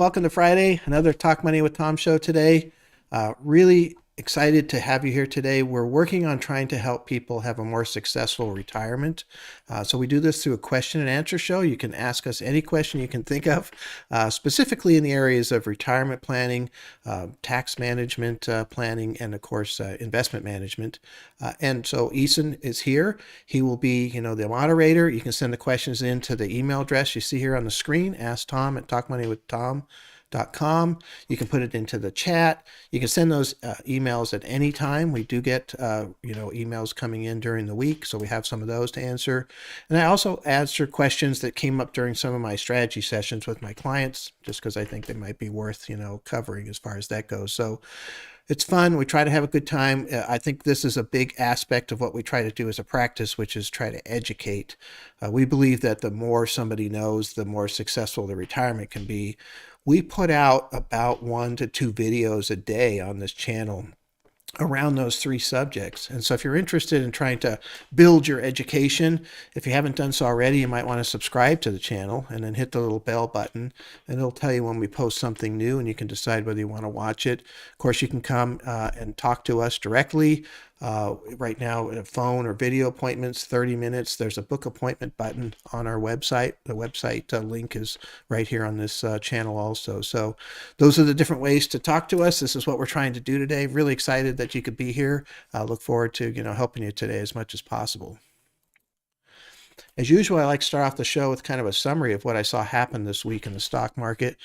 Welcome to Friday, another Talk Money with Tom show today. Really excited to have you here today. We're working on trying to help people have a more successful retirement. So we do this through a question and answer show. You can ask us any question you can think of, specifically in the areas of retirement planning, tax management planning, and of course, investment management. And so Eason is here. He will be, the moderator. You can send the questions in to the email address you see here on the screen. Ask Tom at talkmoneywithtom.com. You can put it into the chat. You can send those emails at any time. We do get emails coming in during the week, so we have some of those to answer. And I also answer questions that came up during some of my strategy sessions with my clients, just because I think they might be worth covering as far as that goes. So it's fun. We try to have a good time. I think this is a big aspect of what we try to do as a practice, which is try to educate. We believe that the more somebody knows, the more successful the retirement can be. We put out about 1 to 2 videos a day on this channel around those 3 subjects. And so if you're interested in trying to build your education, if you haven't done so already, you might want to subscribe to the channel and then hit the little bell button, and it'll tell you when we post something new, and you can decide whether you want to watch it. Of course, you can come and talk to us directly. Right now, phone or video appointments, 30 minutes. There's a book appointment button on our website. The website link is right here on this channel also. So those are the different ways to talk to us. This is what we're trying to do today. Really excited that you could be here. Look forward to helping you today as much as possible. As usual, I like to start off the show with kind of a summary of what I saw happen this week in the stock market.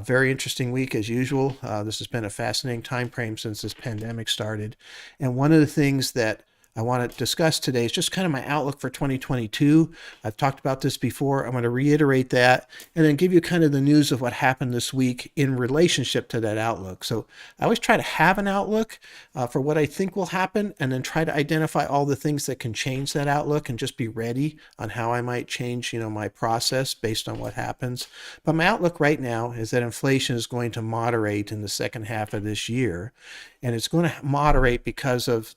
Very interesting week as usual. This has been a fascinating time frame since this pandemic started. And one of the things that I want to discuss today is just kind of my outlook for 2022. I've talked about this before. I'm going to reiterate that and then give you kind of the news of what happened this week in relationship to that outlook. So I always try to have an outlook for what I think will happen, and then try to identify all the things that can change that outlook and just be ready on how I might change, my process based on what happens. But my outlook right now is that inflation is going to moderate in the second half of this year. And it's going to moderate because of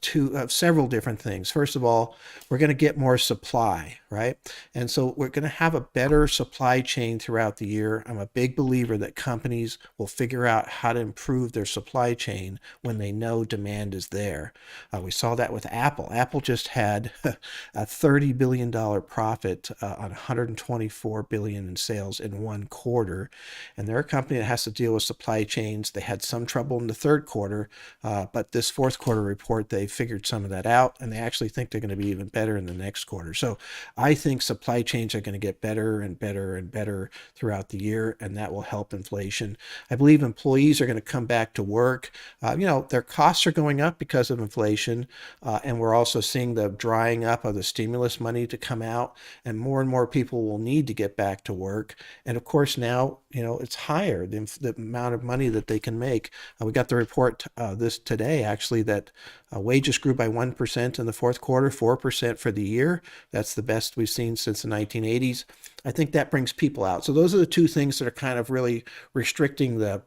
several different things. First of all, we're going to get more supply, right? And so we're going to have a better supply chain throughout the year. I'm a big believer that companies will figure out how to improve their supply chain when they know demand is there. We saw that with Apple. Apple just had a $30 billion profit on $124 billion in sales in one quarter. And they're a company that has to deal with supply chains. They had some trouble in the third quarter. But this fourth quarter report, they figured some of that out, and they actually think they're going to be even better in the next quarter. So I think supply chains are going to get better and better and better throughout the year, and that will help inflation. I believe employees are going to come back to work. Their costs are going up because of inflation, and we're also seeing the drying up of the stimulus money to come out, and more people will need to get back to work. And of course now, it's higher, the amount of money that they can make. We got the report this today actually that wages grew by 1% in the fourth quarter, 4% for the year. That's the best we've seen since the 1980s. I think that brings people out. So those are the 2 things that are kind of really restricting the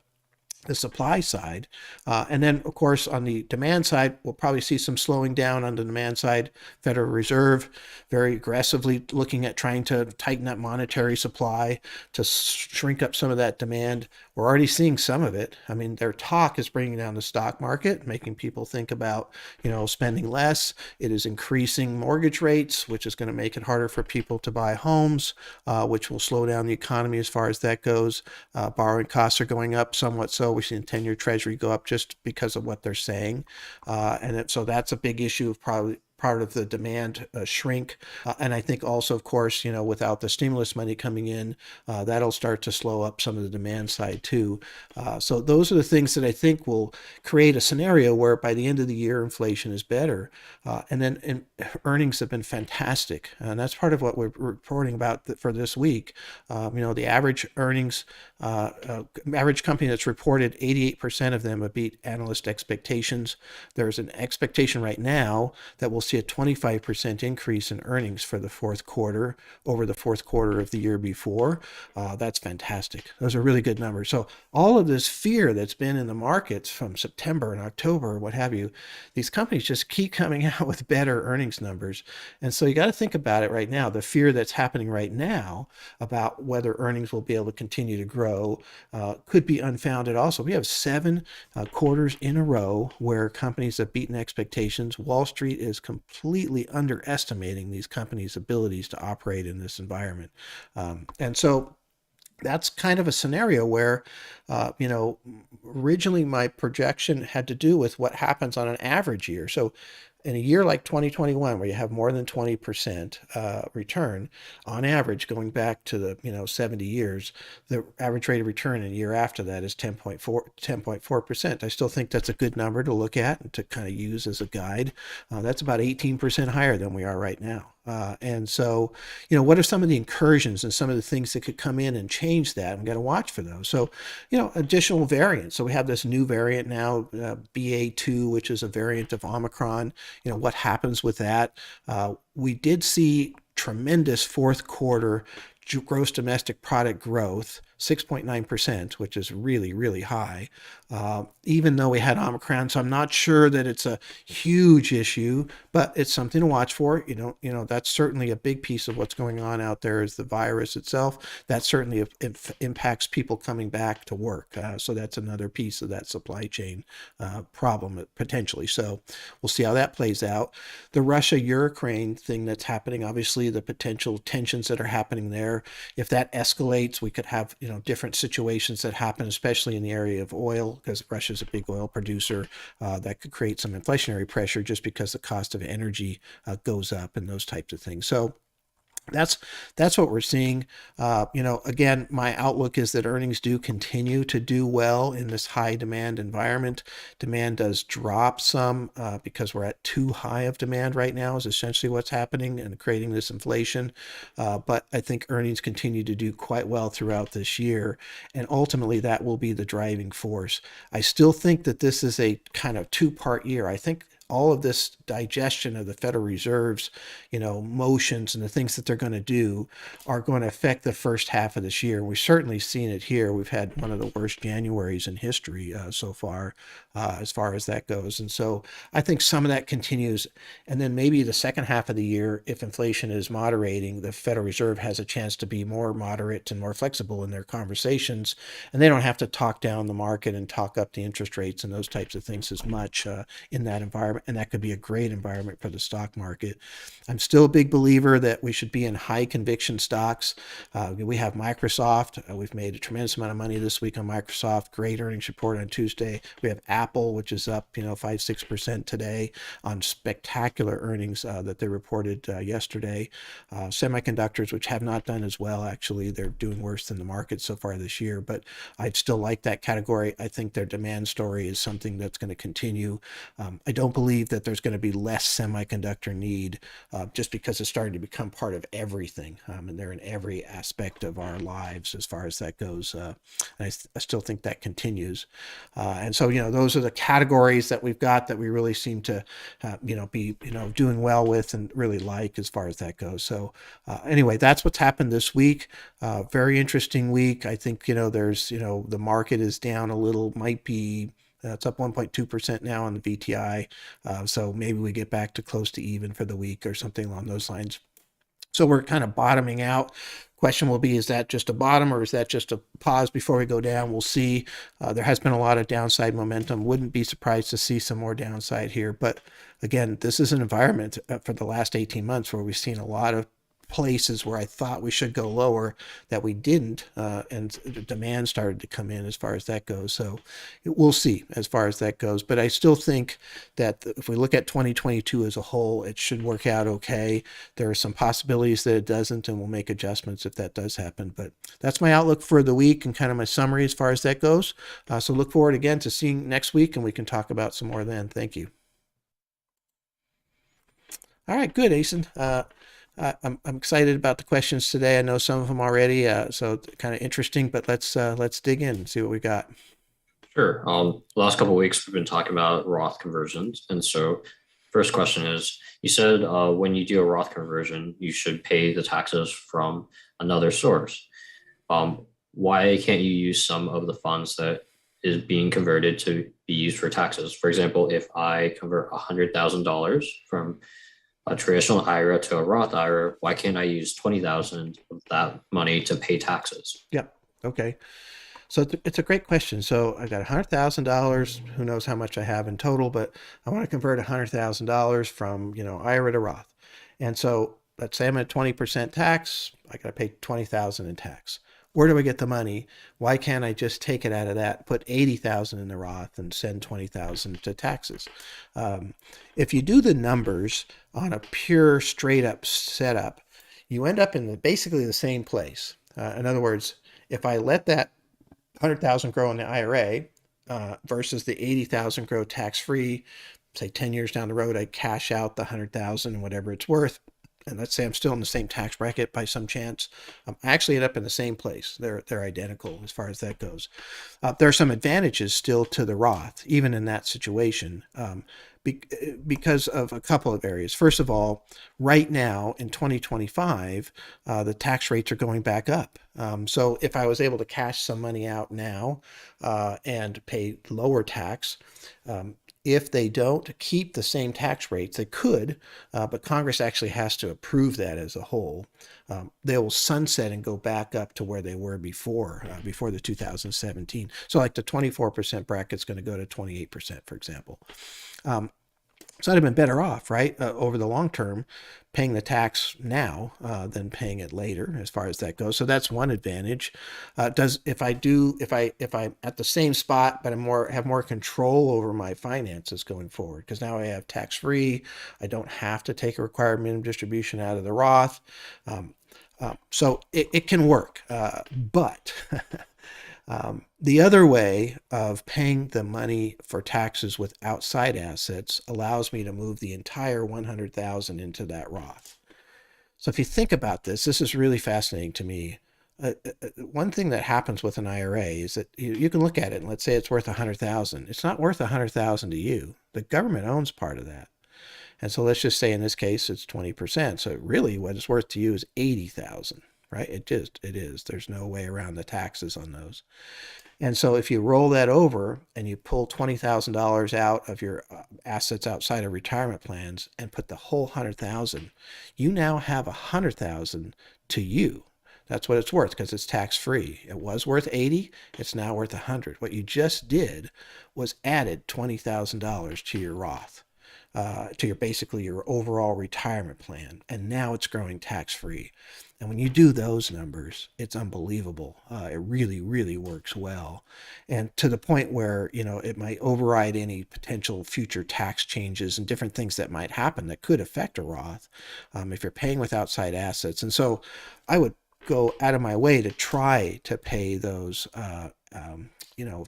supply side. And then, of course, on the demand side, we'll probably see some slowing down on the demand side. Federal Reserve very aggressively looking at trying to tighten up monetary supply to shrink up some of that demand. We're already seeing some of it. I mean, their talk is bringing down the stock market, making people think about, spending less. It is increasing mortgage rates, which is going to make it harder for people to buy homes, which will slow down the economy as far as that goes. Borrowing costs are going up somewhat. So we've seen 10-year Treasury go up just because of what they're saying. So that's a big issue of probably part of the demand shrink. And I think also, of course, without the stimulus money coming in, that'll start to slow up some of the demand side too. So those are the things that I think will create a scenario where by the end of the year, inflation is better. And then earnings have been fantastic. And that's part of what we're reporting about for this week. The average earnings, average company that's reported, 88% of them have beat analyst expectations. There's an expectation right now that we'll see see a 25% increase in earnings for the fourth quarter over the fourth quarter of the year before. That's fantastic. Those are really good numbers. So all of this fear that's been in the markets from September and October, what have you, these companies just keep coming out with better earnings numbers. And so you got to think about it right now. The fear that's happening right now about whether earnings will be able to continue to grow could be unfounded also. We have seven quarters in a row where companies have beaten expectations. Wall Street is completely underestimating these companies' abilities to operate in this environment. And so that's kind of a scenario where, originally my projection had to do with what happens on an average year. So in a year like 2021, where you have more than 20% return on average, going back to the 70 years, the average rate of return in a year after that is 10.4%. I still think that's a good number to look at and to kind of use as a guide. That's about 18% higher than we are right now. And so, what are some of the incursions and some of the things that could come in and change that? We've got to watch for those. So, additional variants. So we have this new variant now, BA2, which is a variant of Omicron. What happens with that? We did see tremendous fourth quarter gross domestic product growth, 6.9%, which is really, really high, even though we had Omicron. So I'm not sure that it's a huge issue, but it's something to watch for. That's certainly a big piece of what's going on out there is the virus itself. That certainly impacts people coming back to work. So that's another piece of that supply chain problem potentially. So we'll see how that plays out. The Russia-Ukraine thing that's happening, obviously the potential tensions that are happening there. If that escalates, we could have different situations that happen, especially in the area of oil, because Russia's a big oil producer. That could create some inflationary pressure just because the cost of energy goes up and those types of things. So that's what we're seeing. Again, my outlook is that earnings do continue to do well in this high demand environment. Demand does drop some because we're at too high of demand right now is essentially what's happening and creating this inflation. But I think earnings continue to do quite well throughout this year. And ultimately that will be the driving force. I still think that this is a kind of two-part year. I think all of this digestion of the Federal Reserve's, motions and the things that they're going to do are going to affect the first half of this year. We've certainly seen it here. We've had one of the worst Januaries in history so far as that goes. And so I think some of that continues. And then maybe the second half of the year, if inflation is moderating, the Federal Reserve has a chance to be more moderate and more flexible in their conversations. And they don't have to talk down the market and talk up the interest rates and those types of things as much in that environment. And that could be a great environment for the stock market. I'm still a big believer that we should be in high conviction stocks. We have Microsoft. We've made a tremendous amount of money this week on Microsoft. Great earnings report on Tuesday. We have Apple, which is up 5-6% today on spectacular earnings that they reported yesterday. Semiconductors, which have not done as well, actually. They're doing worse than the market so far this year, but I'd still like that category. I think their demand story is something that's going to continue. I don't believe that there's going to be less semiconductor need just because it's starting to become part of everything. And they're in every aspect of our lives as far as that goes. And I still think that continues. And so, those are the categories that we've got that we really seem to, be, doing well with and really like as far as that goes. So anyway, that's what's happened this week. Very interesting week. I think, there's, the market is down a little, might be, it's up 1.2% now on the VTI. So maybe we get back to close to even for the week or something along those lines. So we're kind of bottoming out. Question will be, is that just a bottom or is that just a pause before we go down? We'll see. There has been a lot of downside momentum. Wouldn't be surprised to see some more downside here. But again, this is an environment for the last 18 months where we've seen a lot of places where I thought we should go lower that we didn't, and the demand started to come in as far as that goes. So we'll see as far as that goes. But I still think that if we look at 2022 as a whole, it should work out okay. There are some possibilities that it doesn't, and we'll make adjustments if that does happen. But that's my outlook for the week and kind of my summary as far as that goes. So look forward again to seeing next week, and we can talk about some more then. Thank you. All right, good, Asen. I'm excited about the questions today. I know some of them already, so kind of interesting. But let's dig in and see what we got. Sure. Last couple of weeks we've been talking about Roth conversions, and so first question is, you said when you do a Roth conversion, you should pay the taxes from another source. Why can't you use some of the funds that is being converted to be used for taxes? For example, if I convert $100,000 from a traditional IRA to a Roth IRA, why can't I use 20,000 of that money to pay taxes? Yep. Okay. So it's a great question. So I got $100,000. Who knows how much I have in total, but I want to convert $100,000 from, IRA to Roth. And so let's say I'm at 20% tax. I got to pay 20,000 in tax. Where do I get the money? Why can't I just take it out of that, put 80,000 in the Roth and send 20,000 to taxes? If you do the numbers on a pure straight up setup, you end up in basically the same place. In other words, if I let that 100,000 grow in the IRA versus the 80,000 grow tax free, say 10 years down the road, I cash out the 100,000, whatever it's worth. And let's say I'm still in the same tax bracket by some chance. I actually end up in the same place. They're identical as far as that goes. There are some advantages still to the Roth, even in that situation, because of a couple of areas. First of all, right now in 2025, the tax rates are going back up. So if I was able to cash some money out now and pay lower tax, if they don't keep the same tax rates, they could, but Congress actually has to approve that as a whole. They will sunset and go back up to where they were before the 2017. So like the 24% bracket is going to go to 28%, for example. So I'd have been better off, right, over the long term, paying the tax now than paying it later, as far as that goes. So that's one advantage. If I'm at the same spot, but have more control over my finances going forward, because now I have tax free, I don't have to take a required minimum distribution out of the Roth. So it can work, but the other way of paying the money for taxes with outside assets allows me to move the entire 100,000 into that Roth. So if you think about this, this is really fascinating to me. One thing that happens with an IRA is that you can look at it and let's say it's worth 100,000. It's not worth 100,000 to you. The government owns part of that. And so let's just say in this case it's 20%. So really what it's worth to you is 80,000, right? It is. There's no way around the taxes on those. And so if you roll that over and you pull $20,000 out of your assets outside of retirement plans and put the whole 100,000, you now have 100,000 to you. That's what it's worth because it's tax free. It was worth 80, it's now worth 100. What you just did was added $20,000 to your Roth. To your overall retirement plan, and now it's growing tax free. And when you do those numbers, it's unbelievable. It really, really works well, and to the point where it might override any potential future tax changes and different things that might happen that could affect a Roth if you're paying with outside assets. And so, I would go out of my way to try to pay those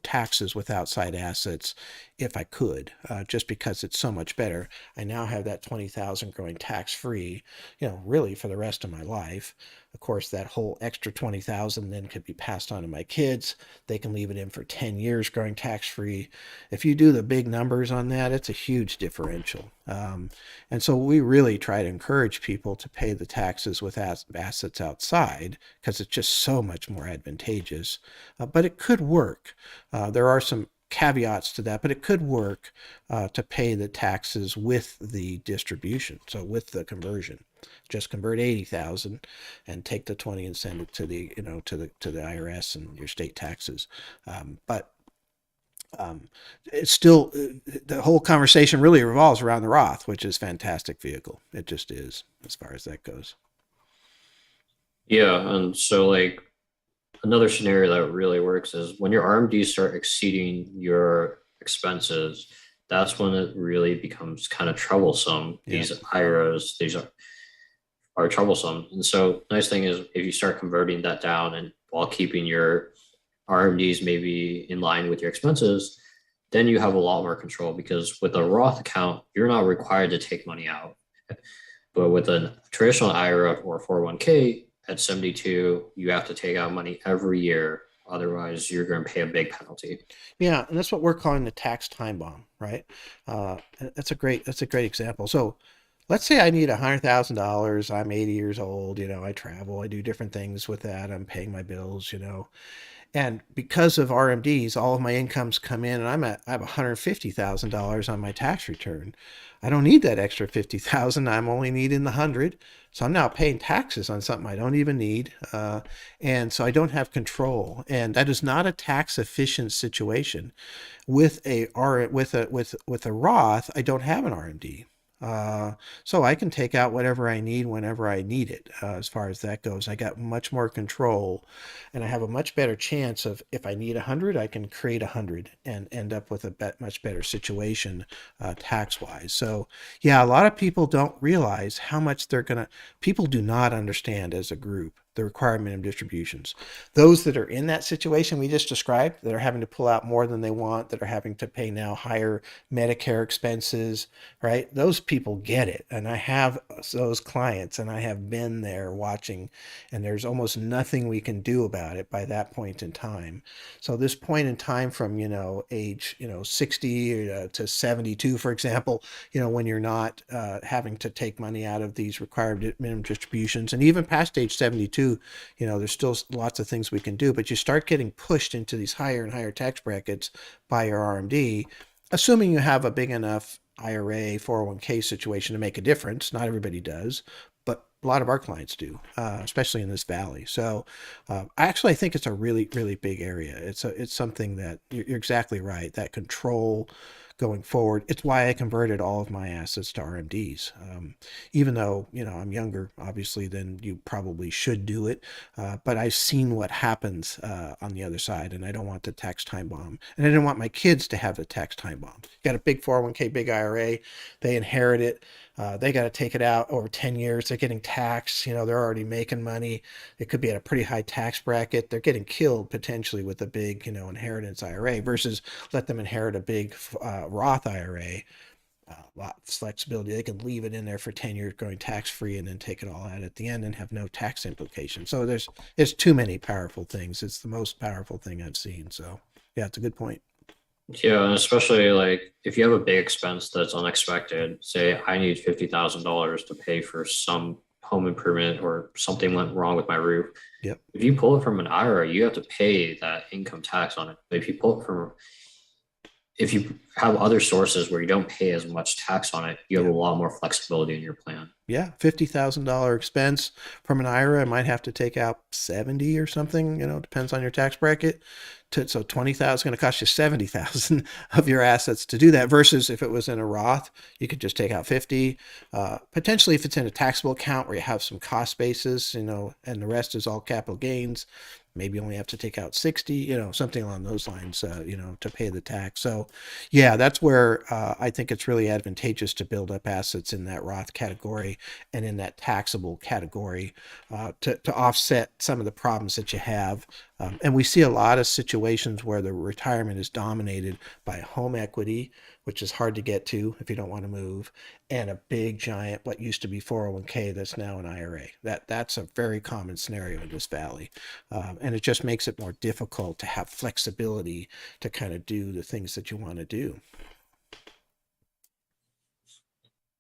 taxes with outside assets if I could, just because it's so much better. I now have that 20,000 growing tax free, really for the rest of my life. Of course, that whole extra 20,000 then could be passed on to my kids. They can leave it in for 10 years growing tax free. If you do the big numbers on that, it's a huge differential. And so we really try to encourage people to pay the taxes with assets outside because it's just so much more advantageous. But it could work. There are some caveats to that, but it could work to pay the taxes with the distribution. So with the conversion, just convert 80,000 and take the 20 and send it to the to the IRS and your state taxes. But it's still the whole conversation really revolves around the Roth, which is a fantastic vehicle. It just is as far as that goes. Yeah, and so like another scenario that really works is when your RMDs start exceeding your expenses, that's when it really becomes kind of troublesome. Yeah. These IRAs, are troublesome. And so nice thing is if you start converting that down and while keeping your RMDs maybe in line with your expenses, then you have a lot more control because with a Roth account, you're not required to take money out. But with a traditional IRA or 401k at 72, you have to take out money every year Otherwise, you're going to pay a big penalty. Yeah, and that's what we're calling the tax time bomb, right? That's a great example. So let's say I need $100,000. I'm 80 years old. I travel. I do different things with that. I'm paying my bills. And because of RMDs, all of my incomes come in, and I have $150,000 on my tax return. I don't need that extra 50,000. I'm only needing the 100. So I'm now paying taxes on something I don't even need, and so I don't have control. And that is not a tax efficient situation. With a Roth, I don't have an RMD. So I can take out whatever I need whenever I need it. As far as that goes, I got much more control, and I have a much better chance of, if I need 100, I can create 100 and end up with a much better situation tax wise. So yeah, a lot of people don't realize how much people do not understand as a group the required minimum distributions. Those that are in that situation we just described, that are having to pull out more than they want, that are having to pay now higher Medicare expenses, right? Those people get it. And I have those clients, and I have been there watching, and there's almost nothing we can do about it by that point in time. So this point in time from, age, 60 to 72, for example, when you're not having to take money out of these required minimum distributions, and even past age 72, there's still lots of things we can do, but you start getting pushed into these higher and higher tax brackets by your RMD, assuming you have a big enough IRA, 401k situation to make a difference. Not everybody does, but a lot of our clients do, especially in this valley. So, I think it's a really, really big area. It's something that you're exactly right. That control going forward. It's why I converted all of my assets to RMDs. Even though, I'm younger, obviously, than you probably should do it. But I've seen what happens on the other side, and I don't want the tax time bomb. And I didn't want my kids to have the tax time bomb. Got a big 401k, big IRA, they inherit it. They got to take it out over 10 years. They're getting taxed. They're already making money. It could be at a pretty high tax bracket. They're getting killed potentially with a big, inheritance IRA versus let them inherit a big Roth IRA. Lot of flexibility. They can leave it in there for 10 years going tax free and then take it all out at the end and have no tax implications. So there's too many powerful things. It's the most powerful thing I've seen. So yeah, it's a good point. Yeah, and especially like if you have a big expense that's unexpected, say I need $50,000 to pay for some home improvement or something went wrong with my roof. Yep. If you pull it from an IRA, you have to pay that income tax on it. But if you have other sources where you don't pay as much tax on it, you have a lot more flexibility in your plan. Yeah, $50,000 expense from an IRA, I might have to take out 70 or something, depends on your tax bracket. So 20,000 is going to cost you 70,000 of your assets to do that versus if it was in a Roth, you could just take out 50. Potentially if it's in a taxable account where you have some cost basis, and the rest is all capital gains, maybe only have to take out 60, something along those lines, to pay the tax. So yeah, that's where I think it's really advantageous to build up assets in that Roth category and in that taxable category to offset some of the problems that you have. And we see a lot of situations where the retirement is dominated by home equity, which is hard to get to if you don't want to move, and a big giant, what used to be 401k that's now an IRA. That's a very common scenario in this valley. And it just makes it more difficult to have flexibility to kind of do the things that you want to do.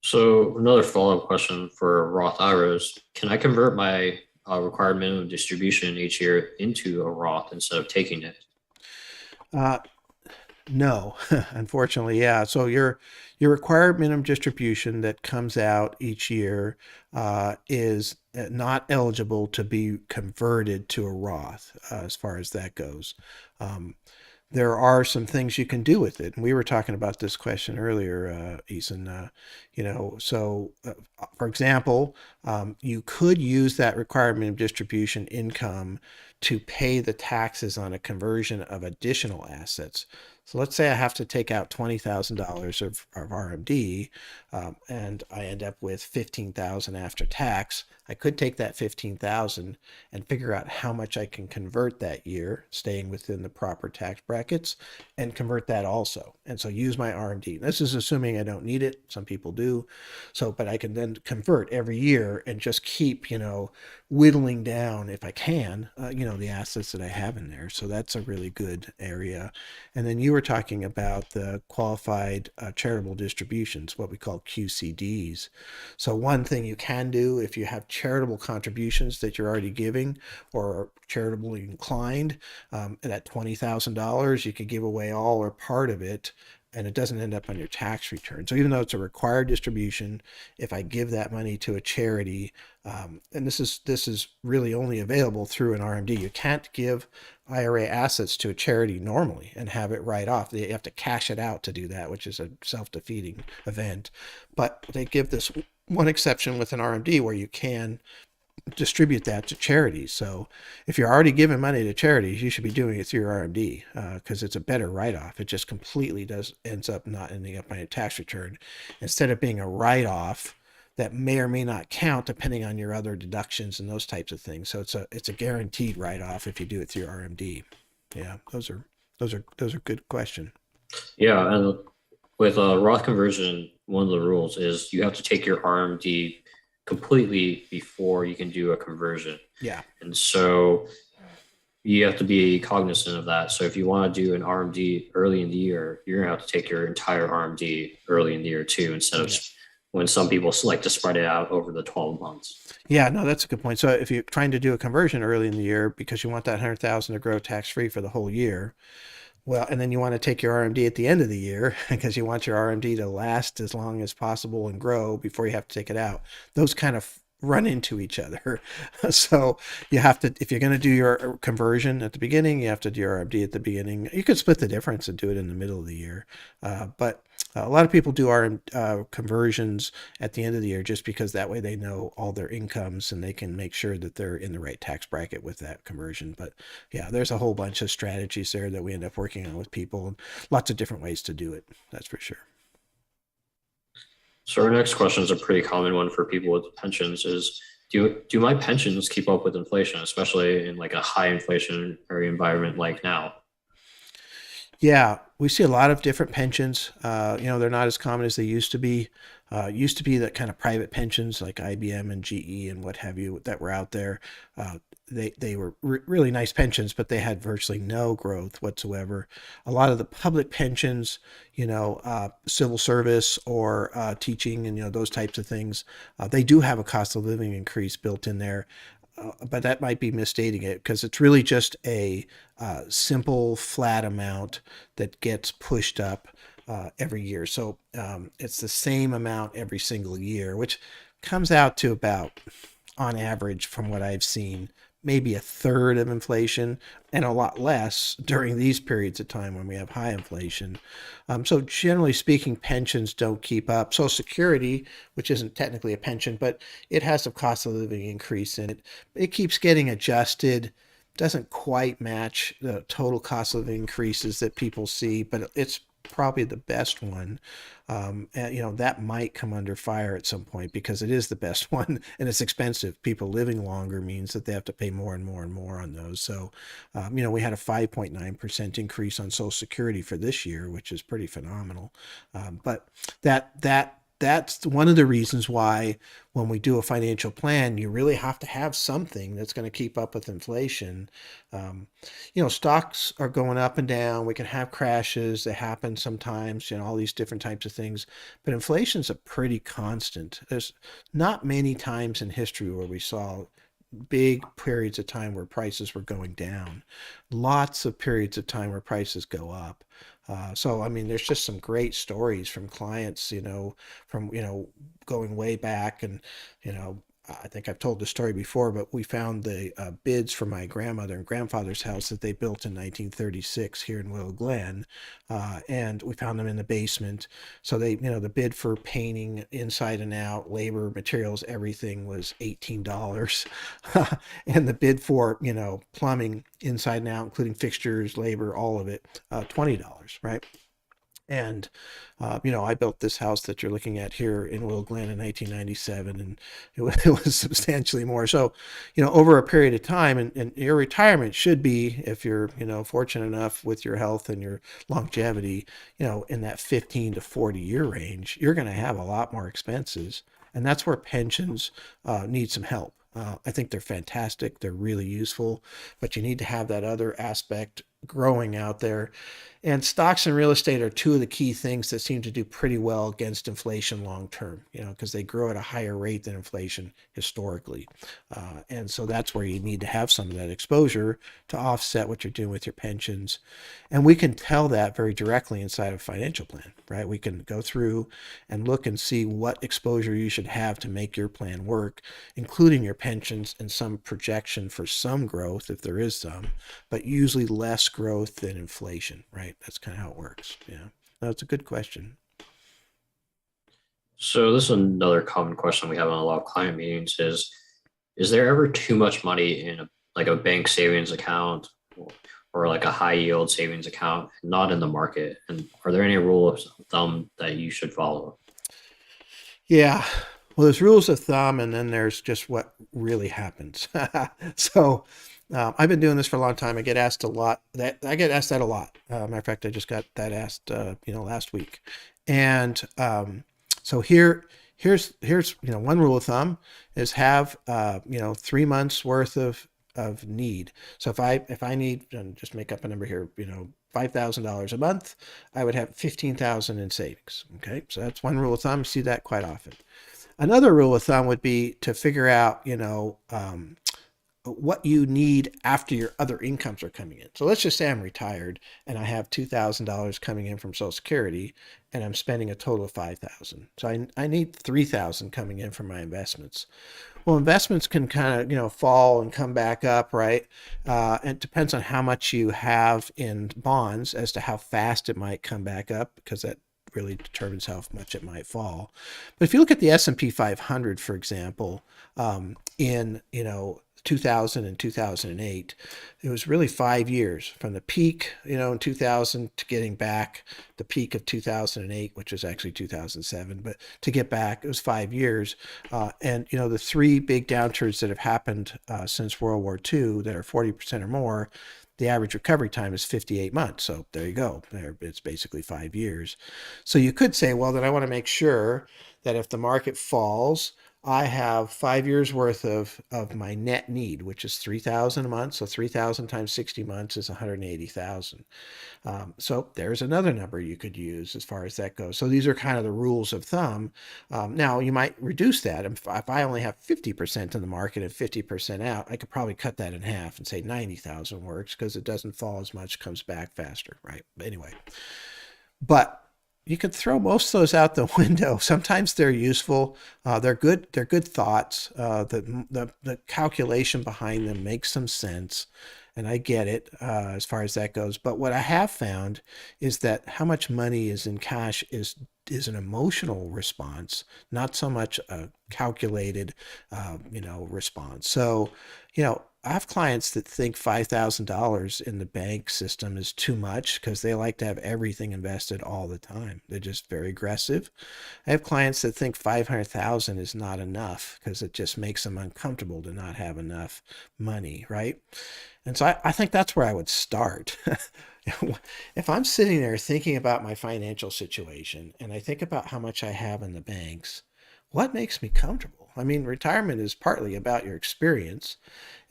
So another follow-up question for Roth IRAs, can I convert my required minimum distribution each year into a Roth instead of taking it? Uh, No, unfortunately, yeah. So your required minimum distribution that comes out each year is not eligible to be converted to a Roth as far as that goes. Um, there are some things you can do with it. And we were talking about this question earlier, Ethan. For example, you could use that required minimum distribution income to pay the taxes on a conversion of additional assets. So let's say I have to take out $20,000 of RMD, and I end up with 15,000 after tax. I could take that 15,000 and figure out how much I can convert that year, staying within the proper tax brackets, and convert that also. And so use my RMD. This is assuming I don't need it. Some people do. So, but I can then convert every year and just keep, whittling down, if I can, the assets that I have in there. So that's a really good area. And then you were talking about the qualified charitable distributions, what we call QCDs. So one thing you can do if you have charitable contributions that you're already giving or charitably inclined, at $20,000, you could give away all or part of it, and it doesn't end up on your tax return. So even though it's a required distribution, if I give that money to a charity, and this is really only available through an RMD. You can't give IRA assets to a charity normally and have it write off. You have to cash it out to do that, which is a self-defeating event. But they give this one exception with an RMD where you can distribute that to charities. So if you're already giving money to charities, you should be doing it through your RMD, because it's a better write-off. It just completely ends up not ending up on your tax return, instead of being a write-off that may or may not count depending on your other deductions and those types of things. So it's a guaranteed write-off if you do it through RMD. Yeah, those are good question. Yeah, and with a Roth conversion, one of the rules is you have to take your RMD completely before you can do a conversion. Yeah. And so you have to be cognizant of that. So if you want to do an RMD early in the year, you're gonna have to take your entire RMD early in the year too, instead of when some people like to spread it out over the 12 months. Yeah, no, that's a good point. So if you're trying to do a conversion early in the year because you want that 100,000 to grow tax free for the whole year, well, and then you want to take your RMD at the end of the year because you want your RMD to last as long as possible and grow before you have to take it out. Those kind of run into each other. So you have to, if you're going to do your conversion at the beginning, you have to do your RMD at the beginning. You could split the difference and do it in the middle of the year. But a lot of people do our conversions at the end of the year just because that way they know all their incomes and they can make sure that they're in the right tax bracket with that conversion. But yeah, there's a whole bunch of strategies there that we end up working on with people, and lots of different ways to do it. That's for sure. So our next question is a pretty common one for people with pensions is do my pensions keep up with inflation, especially in like a high inflationary environment like now? Yeah, we see a lot of different pensions. They're not as common as they used to be. Used to be that kind of private pensions like IBM and GE and what have you that were out there. They were really nice pensions, but they had virtually no growth whatsoever. A lot of the public pensions, civil service or teaching and those types of things, they do have a cost of living increase built in there. But that might be misstating it because it's really just a simple flat amount that gets pushed up every year. So it's the same amount every single year, which comes out to about, on average, from what I've seen, maybe a third of inflation, and a lot less during these periods of time when we have high inflation. So generally speaking, pensions don't keep up. Social Security, which isn't technically a pension, but it has a cost of living increase in it. It keeps getting adjusted. Doesn't quite match the total cost of increases that people see, but it's probably the best one. And that might come under fire at some point because it is the best one and it's expensive. People living longer means that they have to pay more and more and more on those. So, we had a 5.9% increase on Social Security for this year, which is pretty phenomenal. But that's one of the reasons why when we do a financial plan, you really have to have something that's going to keep up with inflation. Stocks are going up and down. We can have crashes. They happen sometimes, all these different types of things. But inflation's a pretty constant. There's not many times in history where we saw big periods of time where prices were going down. Lots of periods of time where prices go up. So, I mean, there's just some great stories from clients, from, going way back. And, I think I've told the story before, but we found the bids for my grandmother and grandfather's house that they built in 1936 here in Willow Glen. And we found them in the basement. So they, the bid for painting inside and out, labor, materials, everything was $18. And the bid for, plumbing inside and out, including fixtures, labor, all of it, $20, right? And, I built this house that you're looking at here in Willow Glen in 1997, and it was substantially more. So, over a period of time, and your retirement should be, if you're, fortunate enough with your health and your longevity, in that 15 to 40 year range, you're going to have a lot more expenses. And that's where pensions need some help. I think they're fantastic. They're really useful, but you need to have that other aspect growing out there. And stocks and real estate are two of the key things that seem to do pretty well against inflation long term, because they grow at a higher rate than inflation historically. And so that's where you need to have some of that exposure to offset what you're doing with your pensions. And we can tell that very directly inside of a financial plan, right? We can go through and look and see what exposure you should have to make your plan work, including your pensions and some projection for some growth if there is some, but usually less growth than inflation, right? That's kind of how it works. Yeah. No, it's a good question. So this is another common question we have in a lot of client meetings is there ever too much money in like a bank savings account or like a high yield savings account, not in the market? And are there any rules of thumb that you should follow? Yeah. Well, there's rules of thumb, and then there's just what really happens. So, I've been doing this for a long time. I get asked a lot. That I get asked that a lot. Matter of fact, I just got that asked, last week. And so here's one rule of thumb is have 3 months worth of need. So if I need, and just make up a number here, $5,000 a month, I would have 15,000 in savings. Okay, so that's one rule of thumb. You see that quite often. Another rule of thumb would be to figure out, what you need after your other incomes are coming in. So let's just say I'm retired and I have $2,000 coming in from Social Security and I'm spending a total of 5,000. So I need 3,000 coming in from my investments. Well, investments can kind of, fall and come back up, right? It depends on how much you have in bonds as to how fast it might come back up, because that really determines how much it might fall. But if you look at the S&P 500, for example, in 2000 and 2008, it was really 5 years from the peak, in 2000 to getting back the peak of 2008, which was actually 2007, but to get back, it was 5 years. And the three big downturns that have happened since World War II that are 40% or more, the average recovery time is 58 months. So there you go. It's basically 5 years. So you could say, well, then I want to make sure that if the market falls, I have 5 years worth of my net need, which is 3,000 a month. So 3,000 times 60 months is 180,000. So there's another number you could use as far as that goes. So these are kind of the rules of thumb. Now you might reduce that. If I only have 50% in the market and 50% out, I could probably cut that in half and say 90,000 works because it doesn't fall as much, comes back faster, right? But anyway, but you can throw most of those out the window. Sometimes they're useful. They're good. They're good thoughts. The calculation behind them makes some sense, and I get it as far as that goes. But what I have found is that how much money is in cash is an emotional response, not so much a calculated, response. So, I have clients that think $5,000 in the bank system is too much because they like to have everything invested all the time. They're just very aggressive. I have clients that think 500,000 is not enough because it just makes them uncomfortable to not have enough money, right? And so I think that's where I would start. If I'm sitting there thinking about my financial situation and I think about how much I have in the banks, what makes me comfortable? I mean, retirement is partly about your experience,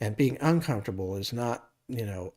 and being uncomfortable is not,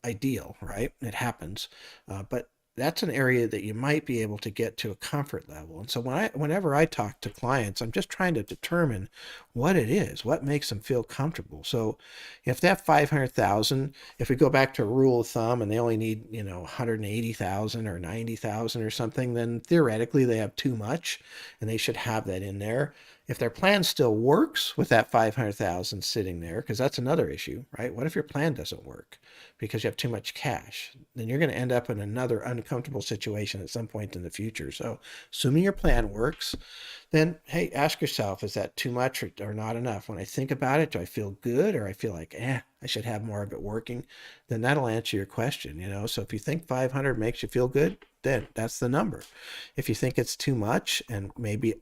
ideal, right? It happens. But that's an area that you might be able to get to a comfort level. And so whenever I talk to clients, I'm just trying to determine what it is, what makes them feel comfortable. So if they have 500,000, if we go back to a rule of thumb and they only need, 180,000 or 90,000 or something, then theoretically they have too much and they should have that in there. If their plan still works with that 500,000 sitting there, because that's another issue, right? What if your plan doesn't work because you have too much cash? Then you're going to end up in another uncomfortable situation at some point in the future. So, assuming your plan works, then hey, ask yourself, is that too much or not enough? When I think about it, do I feel good or I feel like, I should have more of it working? Then that'll answer your question, So if you think 500 makes you feel good, then that's the number. If you think it's too much and maybe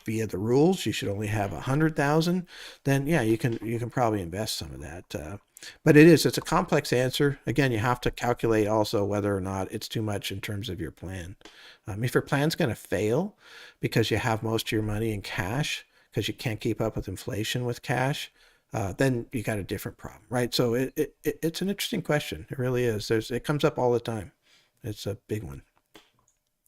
via the rules you should only have 100,000, then yeah, you can probably invest some of that. But it's a complex answer. Again, you have to calculate also whether or not it's too much in terms of your plan. If your plan's going to fail because you have most of your money in cash because you can't keep up with inflation with cash, then you got a different problem, right? So it's an interesting question. It really is. It comes up all the time. It's a big one.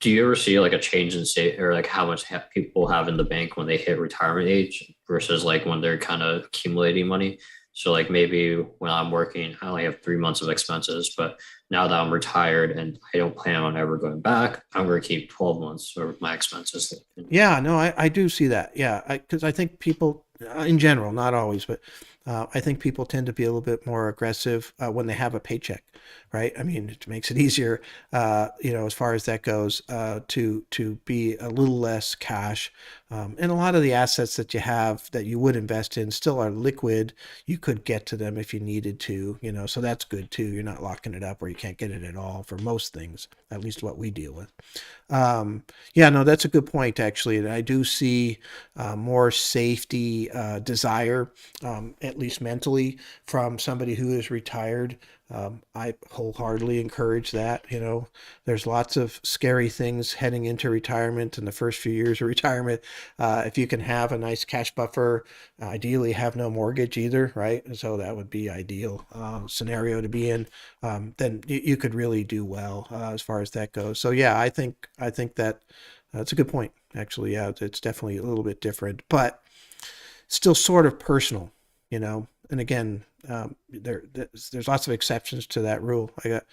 Do you ever see like a change in state or like how much people have in the bank when they hit retirement age versus like when they're kind of accumulating money? So like maybe when I'm working, I only have 3 months of expenses, but now that I'm retired and I don't plan on ever going back, I'm going to keep 12 months of my expenses. Yeah, no, I do see that. Yeah, because I think people, in general, not always, but I think people tend to be a little bit more aggressive when they have a paycheck, right? I mean, it makes it easier, as far as that goes, to be a little less cash. And a lot of the assets that you have that you would invest in still are liquid. You could get to them if you needed to, so that's good too. You're not locking it up where you can't get it at all for most things, at least what we deal with. Yeah, no, that's a good point, actually. And I do see more safety desire, at least mentally, from somebody who is retired. I wholeheartedly encourage that. There's lots of scary things heading into retirement in the first few years of retirement. If you can have a nice cash buffer, ideally have no mortgage either, right? So that would be ideal scenario to be in. Then you could really do well as far as that goes. So yeah, I think that that's a good point. Actually, yeah, it's definitely a little bit different, but still sort of personal, And again, there's lots of exceptions to that rule. I got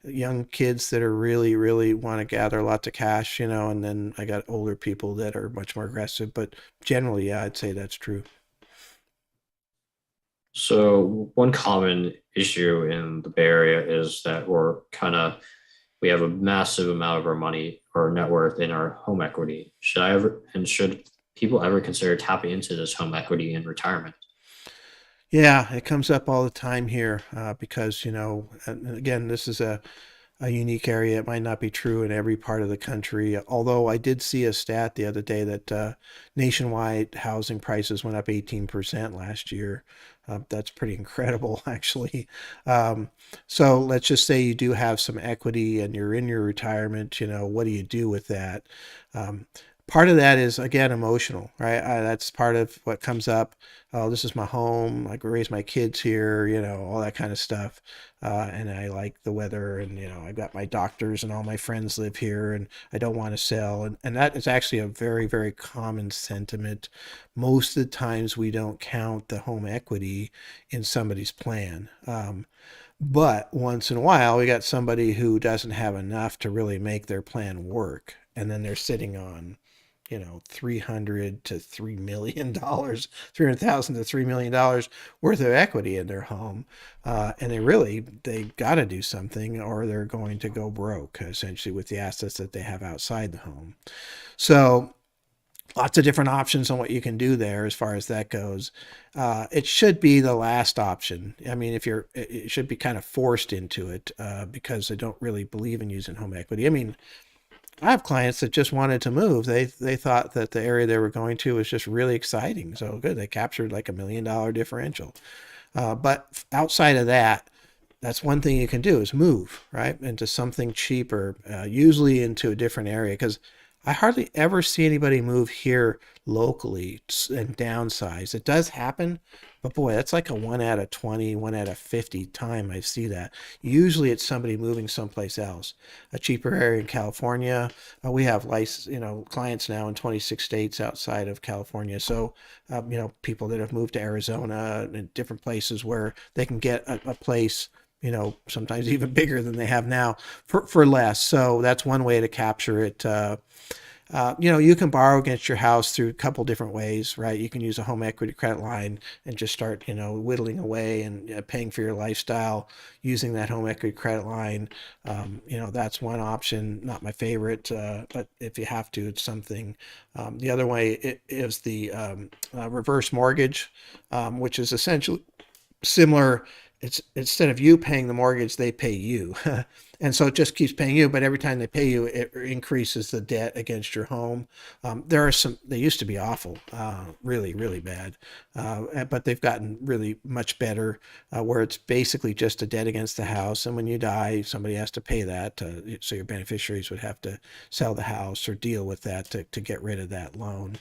young kids that are really, really want to gather lots of cash, and then I got older people that are much more aggressive. But generally, yeah, I'd say that's true. So one common issue in the Bay Area is that we have a massive amount of our money or net worth in our home equity. Should people ever consider tapping into this home equity in retirement? Yeah, it comes up all the time here because, and again, this is a unique area. It might not be true in every part of the country. Although I did see a stat the other day that nationwide housing prices went up 18% last year. That's pretty incredible, actually. Um, so let's just say you do have some equity and you're in your retirement. What do you do with that? Um, Part of that is again emotional, right? That's part of what comes up. Oh, this is my home. I raise my kids here, all that kind of stuff. And I like the weather, and I've got my doctors and all my friends live here, and I don't want to sell. And that is actually a very, very common sentiment. Most of the times, we don't count the home equity in somebody's plan. But once in a while, we got somebody who doesn't have enough to really make their plan work, and then they're sitting on 300 to $3 million, 300,000 to $3 million worth of equity in their home, and they got to do something, or they're going to go broke essentially with the assets that they have outside the home. So lots of different options on what you can do there as far as that goes. It should be the last option. I mean, it should be kind of forced into it because I don't really believe in using home equity. I mean, I have clients that just wanted to move. They thought that the area they were going to was just really exciting. So good, they captured like $1 million differential. But outside of that, that's one thing you can do is move right into something cheaper, usually into a different area. Because I hardly ever see anybody move here locally and downsize. It does happen, but boy, that's like a 1 out of 20, 1 out of 50 time I see that. Usually it's somebody moving someplace else, a cheaper area in California. We have clients now in 26 states outside of California. So, people that have moved to Arizona and different places where they can get a place, sometimes even bigger than they have now for less. So that's one way to capture it. You can borrow against your house through a couple different ways, right? You can use a home equity credit line and just start, whittling away and paying for your lifestyle using that home equity credit line. That's one option, not my favorite, but if you have to, it's something. The other way is the reverse mortgage, which is essentially similar. It's instead of you paying the mortgage, they pay you. And so it just keeps paying you, but every time they pay you, it increases the debt against your home. There are some, they used to be awful, really, really bad, but they've gotten really much better, where it's basically just a debt against the house. And when you die, somebody has to pay that. So your beneficiaries would have to sell the house or deal with that to get rid of that loan.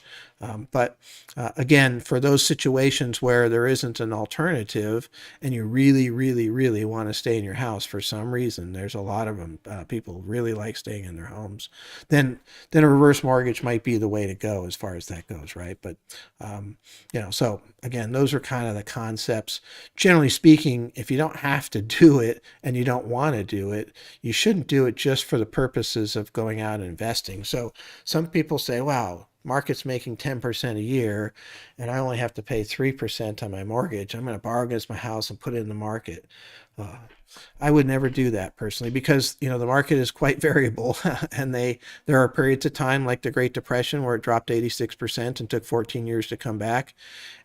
But again, for those situations where there isn't an alternative and you really, really, really want to stay in your house for some reason, there's a lot of them. People really like staying in their homes. Then a reverse mortgage might be the way to go as far as that goes, right? But so again, those are kind of the concepts. Generally speaking, if you don't have to do it and you don't want to do it, you shouldn't do it just for the purposes of going out and investing. So some people say, wow, market's making 10% a year and I only have to pay 3% on my mortgage. I'm going to borrow against my house and put it in the market. Uh, I would never do that personally because the market is quite variable, and there are periods of time like the Great Depression where it dropped 86% and took 14 years to come back,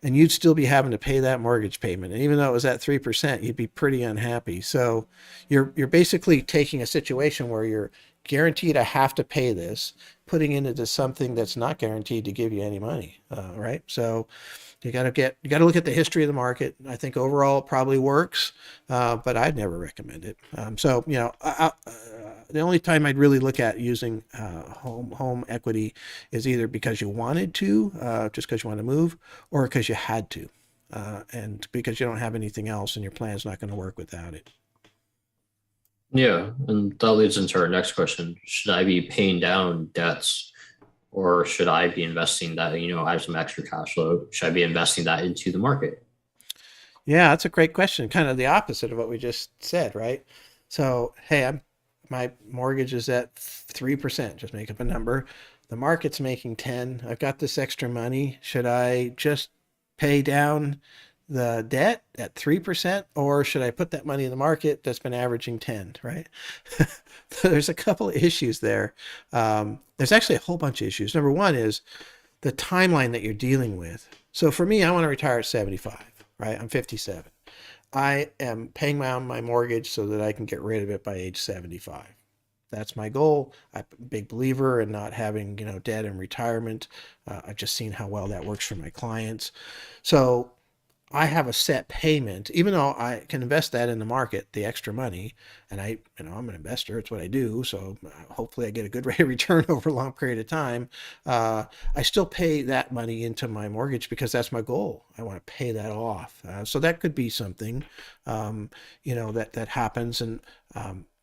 and you'd still be having to pay that mortgage payment. And even though it was at 3%, you'd be pretty unhappy. So you're basically taking a situation where you're guaranteed I have to pay this, putting it into something that's not guaranteed to give you any money, right? So you got to look at the history of the market. I think overall it probably works, but I'd never recommend it. The only time I'd really look at using home equity is either because you wanted to, just because you want to move, or because you had to, and because you don't have anything else and your plan's not going to work without it. Yeah, and that leads into our next question. Should I be paying down debts or should I be investing that, I have some extra cash flow? Should I be investing that into the market? Yeah, that's a great question. Kind of the opposite of what we just said, right? So, hey, my mortgage is at 3%, just make up a number. The market's making 10. I've got this extra money. Should I just pay down the debt at 3% or should I put that money in the market that's been averaging 10, right? There's a couple of issues there. There's actually a whole bunch of issues. Number one is the timeline that you're dealing with. So for me, I want to retire at 75, right? I'm 57. I am paying my mortgage so that I can get rid of it by age 75. That's my goal. I'm a big believer in not having, debt in retirement. I've just seen how well that works for my clients. So I have a set payment, even though I can invest that in the market, the extra money, and I'm an investor. It's what I do. So hopefully I get a good rate of return over a long period of time. I still pay that money into my mortgage because that's my goal. I want to pay that off. So that could be something, that happens. And,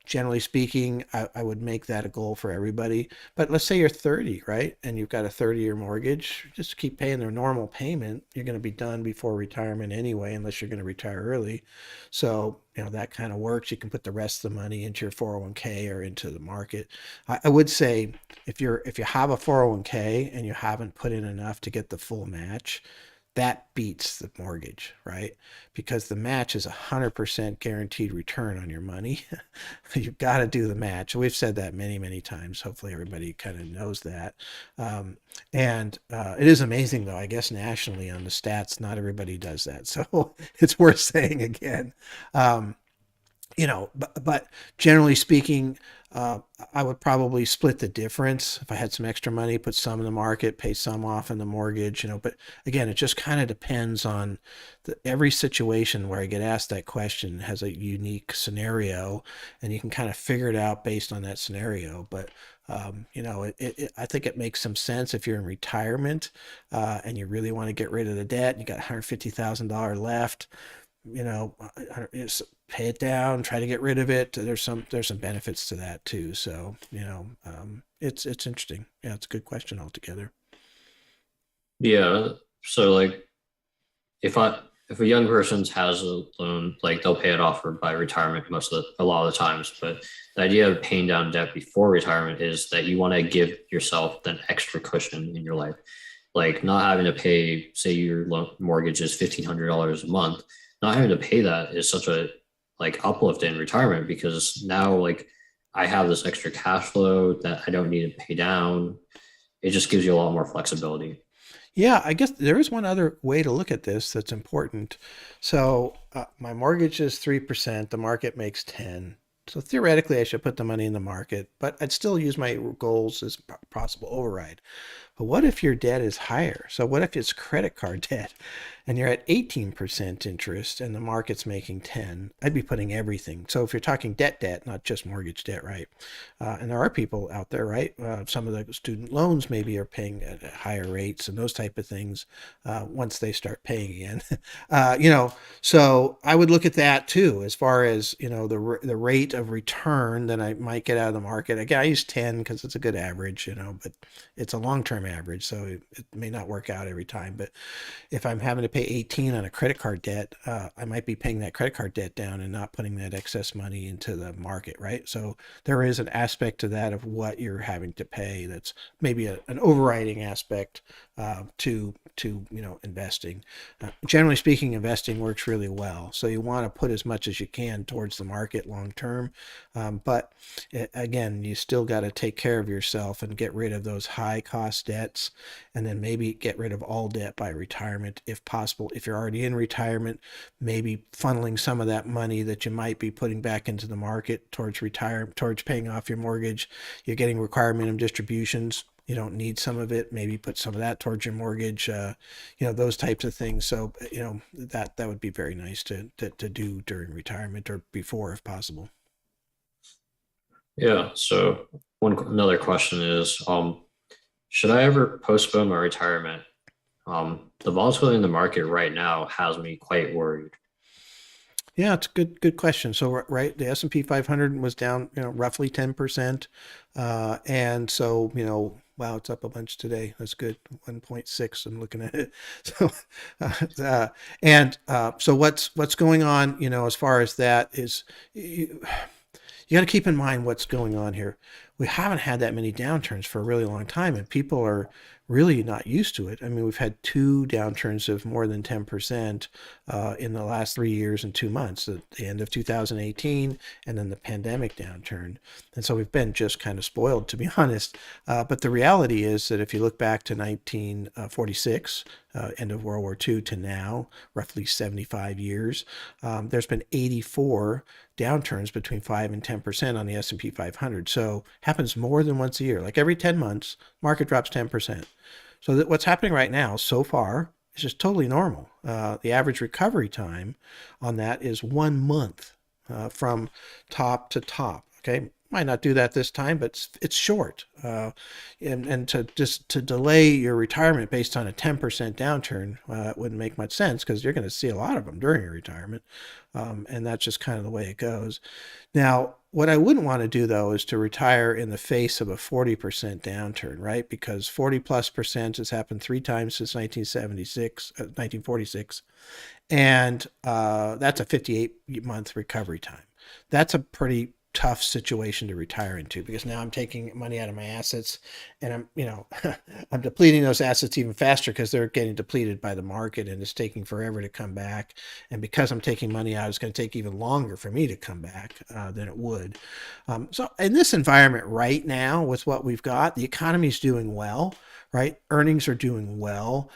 generally speaking, I would make that a goal for everybody. But let's say you're 30, right? And you've got a 30-year mortgage. Just keep paying their normal payment. You're going to be done before retirement anyway, unless you're going to retire early. So, that kind of works. You can put the rest of the money into your 401k or into the market. I would say if you have a 401k and you haven't put in enough to get the full match, that beats the mortgage, right? Because the match is 100% guaranteed return on your money. You've got to do the match. We've said that many, many times. Hopefully everybody kind of knows that. And it is amazing though, I guess nationally on the stats, not everybody does that. So it's worth saying again. But generally speaking, I would probably split the difference. If I had some extra money, put some in the market, pay some off in the mortgage, but again, it just kind of depends on every situation where I get asked that question has a unique scenario and you can kind of figure it out based on that scenario. But I think it makes some sense if you're in retirement, and you really want to get rid of the debt, you got $150,000 left, pay it down, try to get rid of it. There's some benefits to that too. So, it's interesting. Yeah, it's a good question altogether. Yeah. So like if a young person has a loan, like they'll pay it off by retirement a lot of the times. But the idea of paying down debt before retirement is that you want to give yourself an extra cushion in your life. Like not having to pay, say your mortgage is $1,500 a month, not having to pay that is such a like uplift in retirement because now like I have this extra cash flow that I don't need to pay down. It just gives you a lot more flexibility. Yeah, I guess there is one other way to look at this that's important. So my mortgage is 3%. The market makes 10. So theoretically, I should put the money in the market, but I'd still use my goals as possible override. But what if your debt is higher? So what if it's credit card debt and you're at 18% interest and the market's making 10? I'd be putting everything. So if you're talking debt, not just mortgage debt, right? And there are people out there, right? Some of the student loans maybe are paying at higher rates and those type of things once they start paying again. So I would look at that too, as far as the rate of return that I might get out of the market. Again, I use 10 because it's a good average, but it's a long-term average, so it may not work out every time. But if I'm having to pay 18 on a credit card debt, I might be paying that credit card debt down and not putting that excess money into the market, right? So there is an aspect to that of what you're having to pay that's maybe an overriding aspect to investing. Generally speaking, investing works really well. So you want to put as much as you can towards the market long term, but again, you still got to take care of yourself and get rid of those high cost debts, and then maybe get rid of all debt by retirement if possible. If you're already in retirement, maybe funneling some of that money that you might be putting back into the market towards paying off your mortgage. You're getting required minimum distributions. You don't need some of it. Maybe put some of that towards your mortgage. Those types of things. So that would be very nice to do during retirement or before, if possible. Yeah. So another question is, should I ever postpone my retirement? The volatility in the market right now has me quite worried. Yeah, it's a good question. So right, the S&P 500 was down, roughly 10%, and so wow, it's up a bunch today. That's good, 1.6. I'm looking at it. So, so what's going on, as far as that is, you got to keep in mind what's going on here. We haven't had that many downturns for a really long time, and people are really not used to it. I mean, we've had two downturns of more than 10% in the last 3 years and 2 months, at the end of 2018 and then the pandemic downturn. And so we've been just kind of spoiled, to be honest. But the reality is that if you look back to 1946, end of World War II, to now, roughly 75 years, there's been 84 downturns between 5 and 10% on the S&P 500. So happens more than once a year. Like every 10 months, market drops 10%. So that what's happening right now so far is just totally normal. The average recovery time on that is 1 month from top to top. Okay, might not do that this time, but it's short. And to delay your retirement based on a 10% downturn wouldn't make much sense, because you're going to see a lot of them during your retirement, and that's just kind of the way it goes. Now, what I wouldn't want to do though is to retire in the face of a 40% downturn, right? Because 40+% has happened 3 times since 1946, and that's a 58-month recovery time. That's a pretty tough situation to retire into, because now I'm taking money out of my assets, and I'm depleting those assets even faster because they're getting depleted by the market, and it's taking forever to come back. And because I'm taking money out, it's going to take even longer for me to come back than it would. So in this environment right now, with what we've got, the economy is doing well, right? Earnings are doing well.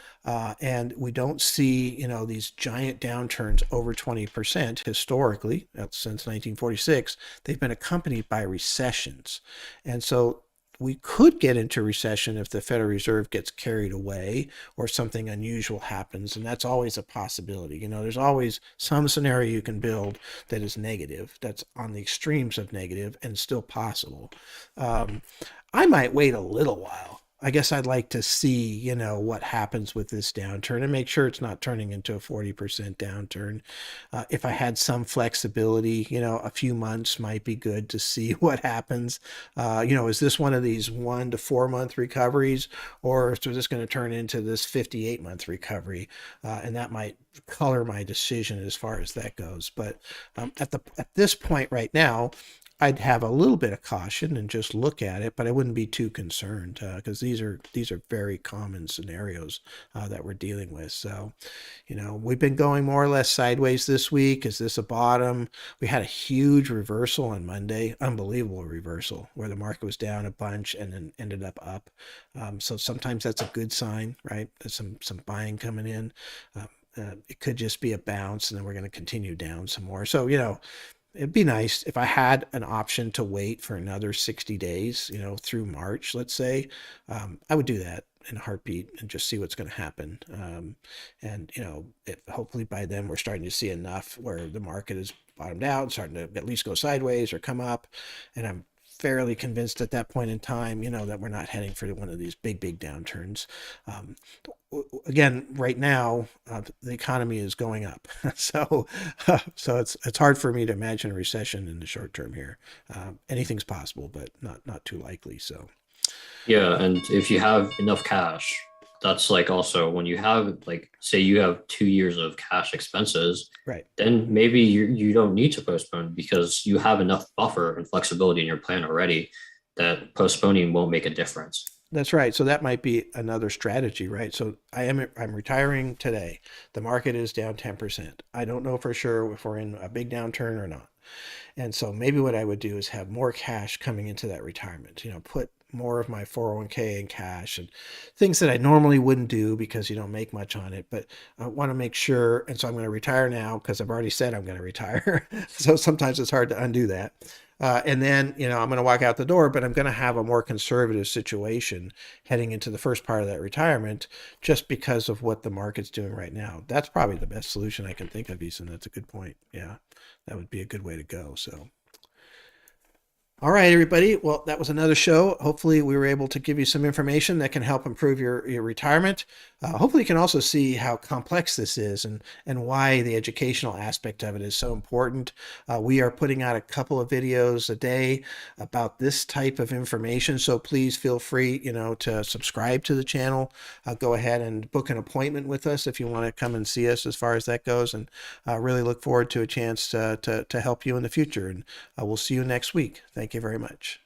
And we don't see, these giant downturns over 20% historically since 1946. They've been accompanied by recessions. And so we could get into recession if the Federal Reserve gets carried away or something unusual happens. And that's always a possibility. There's always some scenario you can build that is negative, that's on the extremes of negative, and still possible. I might wait a little while. I guess I'd like to see, what happens with this downturn and make sure it's not turning into a 40% downturn. If I had some flexibility, a few months might be good to see what happens. Is this one of these 1 to 4 month recoveries, or is this going to turn into this 58-month recovery? And that might color my decision as far as that goes. But at this point right now, I'd have a little bit of caution and just look at it, but I wouldn't be too concerned, because these are very common scenarios that we're dealing with. So, we've been going more or less sideways this week. Is this a bottom? We had a huge reversal on Monday, unbelievable reversal, where the market was down a bunch and then ended up. So sometimes that's a good sign, right? There's some buying coming in. It could just be a bounce, and then we're going to continue down some more. So, It'd be nice if I had an option to wait for another 60 days, through March, let's say. I would do that in a heartbeat and just see what's going to happen. And, if hopefully by then we're starting to see enough where the market is bottomed out, starting to at least go sideways or come up. And I'm fairly convinced at that point in time, that we're not heading for one of these big, big downturns. Um, Again, right now, the economy is going up, so so it's hard for me to imagine a recession in the short term here. Anything's possible, but not too likely. So Yeah, and if you have enough cash, that's like also when you have like say you have 2 years of cash expenses, right. then maybe you don't need to postpone because you have enough buffer and flexibility in your plan already that postponing won't make a difference. That's right. So that might be another strategy, right? So I'm retiring today. The market is down 10%. I don't know for sure if we're in a big downturn or not. And so maybe what I would do is have more cash coming into that retirement, put more of my 401k in cash and things that I normally wouldn't do because you don't make much on it. But I want to make sure. And so I'm going to retire now because I've already said I'm going to retire. So sometimes it's hard to undo that. And then, I'm going to walk out the door, but I'm going to have a more conservative situation heading into the first part of that retirement just because of what the market's doing right now. That's probably the best solution I can think of, Ethan. That's a good point. Yeah, that would be a good way to go. So. All right, everybody. Well, that was another show. Hopefully, we were able to give you some information that can help improve your retirement. Hopefully, you can also see how complex this is and why the educational aspect of it is so important. We are putting out a couple of videos a day about this type of information. So please feel free, to subscribe to the channel. Go ahead and book an appointment with us if you want to come and see us as far as that goes. And really look forward to a chance to help you in the future. And we'll see you next week. Thank you very much.